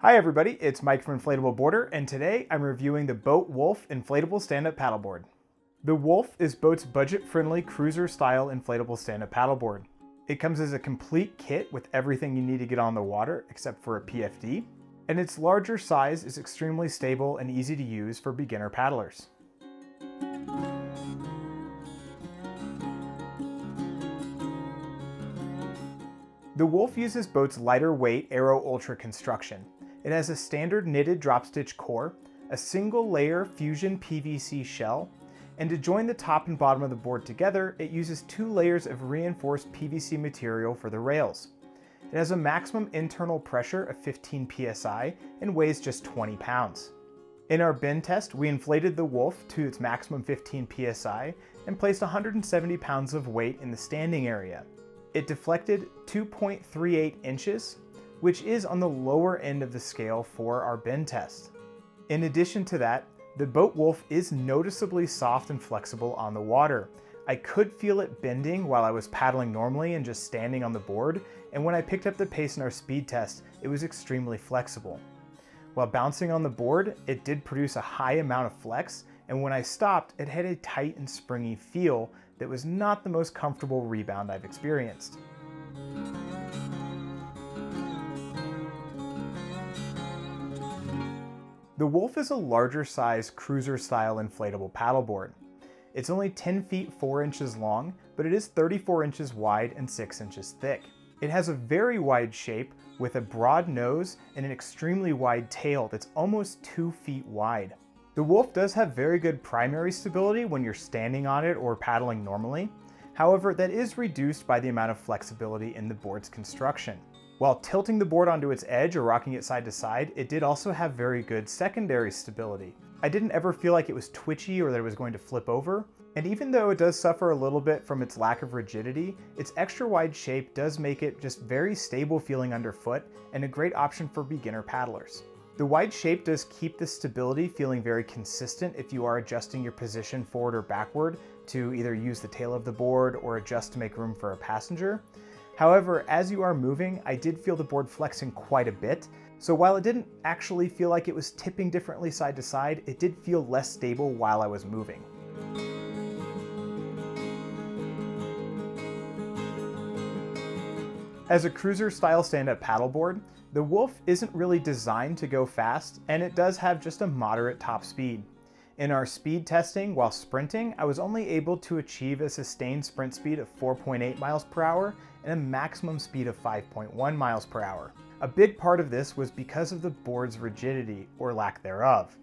Hi everybody, it's Mike from Inflatable Boarder, and today I'm reviewing the Bote Wulf inflatable stand-up paddleboard. The Wulf is Bote's budget-friendly cruiser-style inflatable stand-up paddleboard. It comes as a complete kit with everything you need to get on the water except for a PFD, and its larger size is extremely stable and easy to use for beginner paddlers. The Wulf uses Bote's lighter weight AeroUltra construction. It has a standard knitted drop stitch core, a single layer fusion PVC shell, and to join the top and bottom of the board together, it uses 2 layers of reinforced PVC material for the rails. It has a maximum internal pressure of 15 psi and weighs just 20 pounds. In our bin test, we inflated the Wulf to its maximum 15 psi and placed 170 pounds of weight in the standing area. It deflected 2.38 inches, which is on the lower end of the scale for our bin test. In addition to that, the Bote Wulf is noticeably soft and flexible on the water. I could feel it bending while I was paddling normally and just standing on the board, and when I picked up the pace in our speed test, it was extremely flexible. While bouncing on the board, it did produce a high amount of flex, and when I stopped, it had a tight and springy feel that was not the most comfortable rebound I've experienced. The Wulf is a larger size cruiser-style inflatable paddleboard. It's only 10 feet 4 inches long, but it is 34 inches wide and 6 inches thick. It has a very wide shape with a broad nose and an extremely wide tail that's almost 2 feet wide. The Wulf does have very good primary stability when you're standing on it or paddling normally. However, that is reduced by the amount of flexibility in the board's construction. While tilting the board onto its edge or rocking it side to side, it did also have very good secondary stability. I didn't ever feel like it was twitchy or that it was going to flip over. And even though it does suffer a little bit from its lack of rigidity, its extra wide shape does make it just very stable feeling underfoot and a great option for beginner paddlers. The wide shape does keep the stability feeling very consistent if you are adjusting your position forward or backward to either use the tail of the board or adjust to make room for a passenger. However, as you are moving, I did feel the board flexing quite a bit, so while it didn't actually feel like it was tipping differently side to side, it did feel less stable while I was moving. As a cruiser-style stand-up paddleboard, the Wulf isn't really designed to go fast, and it does have just a moderate top speed. In our speed testing while sprinting, I was only able to achieve a sustained sprint speed of 4.8 miles per hour and a maximum speed of 5.1 miles per hour. A big part of this was because of the board's rigidity, or lack thereof.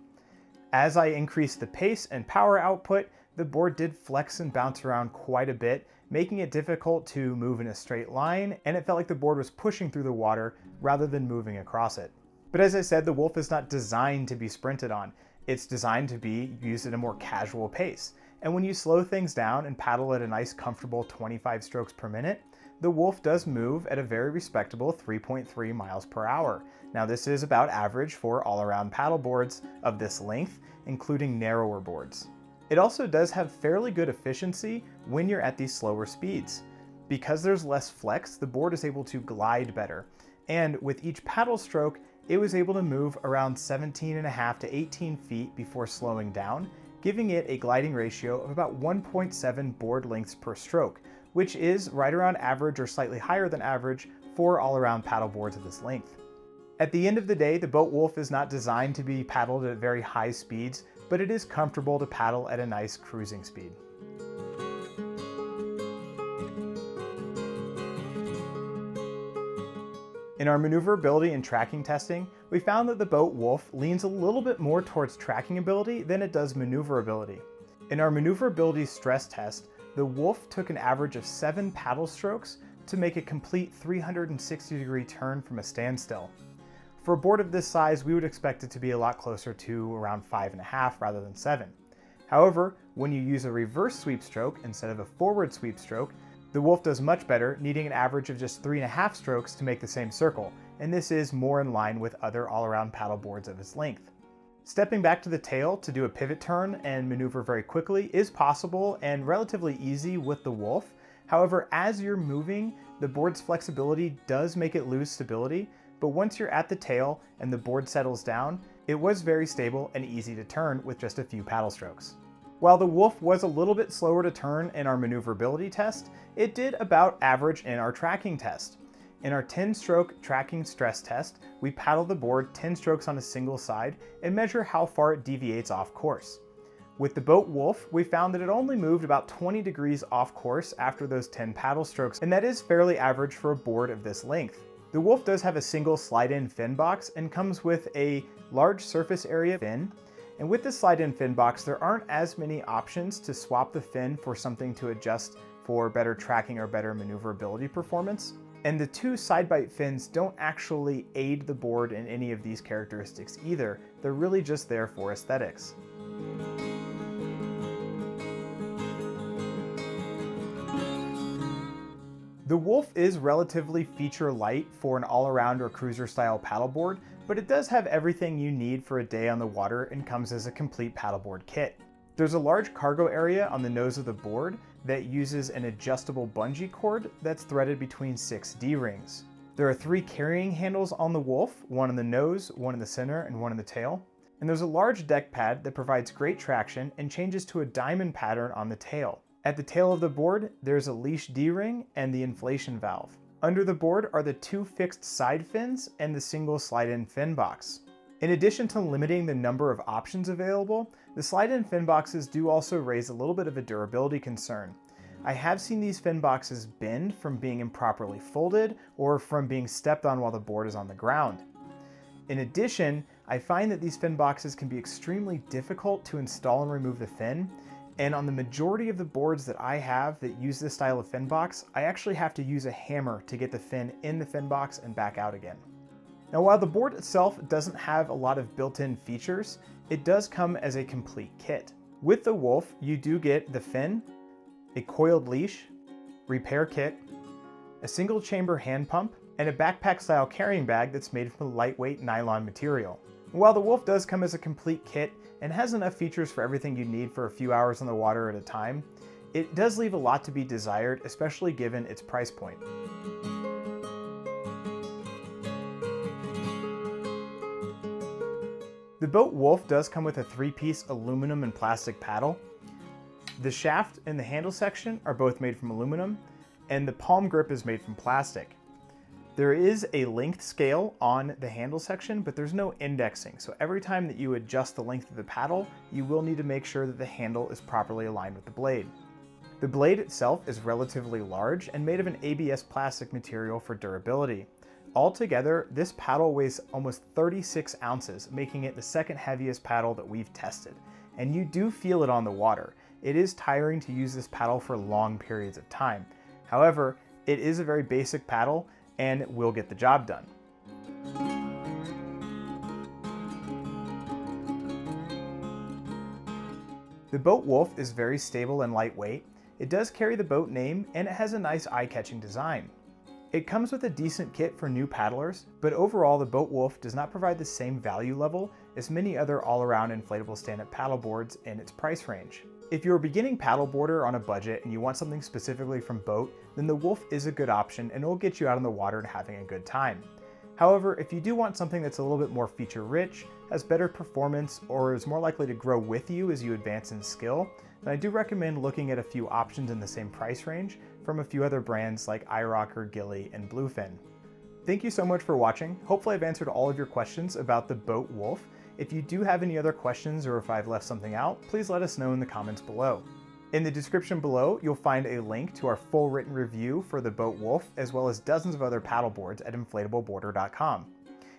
As I increased the pace and power output, the board did flex and bounce around quite a bit, making it difficult to move in a straight line, and it felt like the board was pushing through the water rather than moving across it. But as I said, the Wulf is not designed to be sprinted on. It's designed to be used at a more casual pace. And when you slow things down and paddle at a nice comfortable 25 strokes per minute, the Wulf does move at a very respectable 3.3 miles per hour. Now this is about average for all-around paddle boards of this length, including narrower boards. It also does have fairly good efficiency when you're at these slower speeds. Because there's less flex, the board is able to glide better. And with each paddle stroke, it was able to move around 17.5 to 18 feet before slowing down, giving it a gliding ratio of about 1.7 board lengths per stroke, which is right around average or slightly higher than average for all-around paddle boards of this length. At the end of the day, the Bote Wulf is not designed to be paddled at very high speeds, but it is comfortable to paddle at a nice cruising speed. In our maneuverability and tracking testing, we found that the Bote Wulf leans a little bit more towards tracking ability than it does maneuverability. In our maneuverability stress test, the Wulf took an average of 7 paddle strokes to make a complete 360-degree turn from a standstill. For a board of this size, we would expect it to be a lot closer to around 5.5 rather than 7. However, when you use a reverse sweep stroke instead of a forward sweep stroke, the Wulf does much better, needing an average of just 3.5 strokes to make the same circle, and this is more in line with other all-around paddle boards of its length. Stepping back to the tail to do a pivot turn and maneuver very quickly is possible and relatively easy with the Wulf. However, as you're moving, the board's flexibility does make it lose stability, but once you're at the tail and the board settles down, it was very stable and easy to turn with just a few paddle strokes. While the Wulf was a little bit slower to turn in our maneuverability test, it did about average in our tracking test. In our 10-stroke tracking stress test, we paddle the board 10 strokes on a single side and measure how far it deviates off course. With the Bote Wulf, we found that it only moved about 20 degrees off course after those 10 paddle strokes, and that is fairly average for a board of this length. The Wulf does have a single slide-in fin box and comes with a large surface area fin. And with the slide-in fin box, there aren't as many options to swap the fin for something to adjust for better tracking or better maneuverability performance. And the two side bite fins don't actually aid the board in any of these characteristics either. They're really just there for aesthetics. The Wulf is relatively feature light for an all-around or cruiser style paddleboard, but it does have everything you need for a day on the water and comes as a complete paddleboard kit. There's a large cargo area on the nose of the board that uses an adjustable bungee cord that's threaded between 6 D-rings. There are 3 carrying handles on the Wulf, one in the nose, one in the center, and one in the tail. And there's a large deck pad that provides great traction and changes to a diamond pattern on the tail. At the tail of the board, there's a leash D-ring and the inflation valve. Under the board are the 2 fixed side fins and the single slide-in fin box. In addition to limiting the number of options available, the slide-in fin boxes do also raise a little bit of a durability concern. I have seen these fin boxes bend from being improperly folded or from being stepped on while the board is on the ground. In addition, I find that these fin boxes can be extremely difficult to install and remove the fin, and on the majority of the boards that I have that use this style of fin box, I actually have to use a hammer to get the fin in the fin box and back out again. Now, while the board itself doesn't have a lot of built-in features, it does come as a complete kit. With the Wulf, you do get the fin, a coiled leash, repair kit, a single chamber hand pump, and a backpack style carrying bag that's made from a lightweight nylon material. And while the Wulf does come as a complete kit and has enough features for everything you need for a few hours on the water at a time, it does leave a lot to be desired, especially given its price point. The Bote Wulf does come with a 3-piece aluminum and plastic paddle. The shaft and the handle section are both made from aluminum, and the palm grip is made from plastic. There is a length scale on the handle section, but there's no indexing, so every time that you adjust the length of the paddle, you will need to make sure that the handle is properly aligned with the blade. The blade itself is relatively large and made of an ABS plastic material for durability. Altogether, this paddle weighs almost 36 ounces, making it the second heaviest paddle that we've tested. And you do feel it on the water. It is tiring to use this paddle for long periods of time. However, it is a very basic paddle and will get the job done. The Bote Wulf is very stable and lightweight. It does carry the Bote name and it has a nice eye-catching design. It comes with a decent kit for new paddlers, but overall the Bote Wulf does not provide the same value level as many other all-around inflatable stand-up paddle boards in its price range. If you're a beginning paddleboarder on a budget and you want something specifically from Bote, then the Wulf is a good option and it will get you out on the water and having a good time. However, if you do want something that's a little bit more feature-rich, has better performance, or is more likely to grow with you as you advance in skill, then I do recommend looking at a few options in the same price range from a few other brands like iRocker, Gilly, and Bluefin. Thank you so much for watching. Hopefully I've answered all of your questions about the Bote Wulf. If you do have any other questions or if I've left something out, please let us know in the comments below. In the description below, you'll find a link to our full written review for the Bote Wulf, as well as dozens of other paddleboards at InflatableBoarder.com.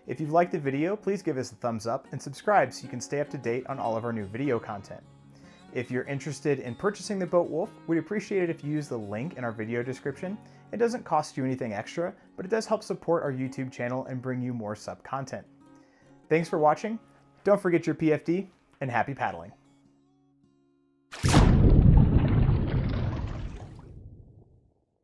If you've liked the video, please give us a thumbs up and subscribe so you can stay up to date on all of our new video content. If you're interested in purchasing the Bote Wulf, we'd appreciate it if you use the link in our video description. It doesn't cost you anything extra, but it does help support our YouTube channel and bring you more SUP content. Thanks for watching. Don't forget your PFD, and happy paddling.